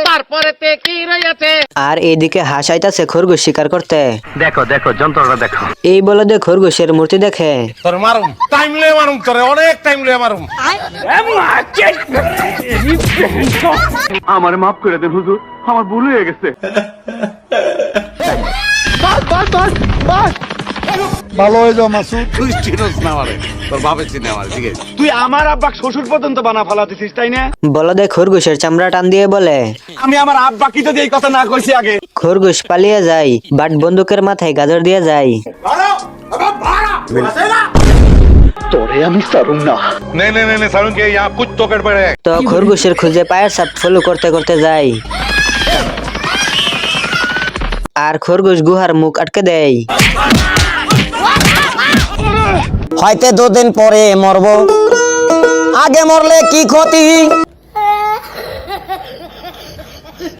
তারপরেতে কি রয়েছে। আর এইদিকে হাঁস আইতাছে খরগোশ শিকার করতে। দেখো দেখো যন্ত্রটা দেখো। এই বলদে খরগোশের মূর্তি দেখে। তোর মারুম টাইম লয়ে মারুম, তোরে অনেক টাইম লয়ে মারুম। আমার মাফ করে দেন হুজুর, আমার ভুল হয়ে গেছে। ভালো হয়ে যাও মাসুদ। তুই চিনোস না আমারে, তোর বাপে চিনে আমার, ঠিক আছে? তুই আমার আব্বাক শ্বশুর পর্যন্ত বানা ফালা দিছিস, তাই না? বলদে খরগোশের চামড়া টান দিয়ে বলে, আমি আমার আব্বা কি যদি এই কথা না কইছি আগে। খরগোশ পালিয়ে যায়, বাট বন্দুকের মাথায় গাজর দিয়ে যায়। তোরে আমি সারুম না। नहीं सारुण के यहाँ कुछ तो गड़बड़ है। তো খরগোশের খুঁজে পায়ের ছাপ ফলো করতে করতে যায়। আর খরগোশ গুহার মুখ আটকে দেয়। হয়তো 2 দিন পরে মরবো, আগে মরলে কি ক্ষতি।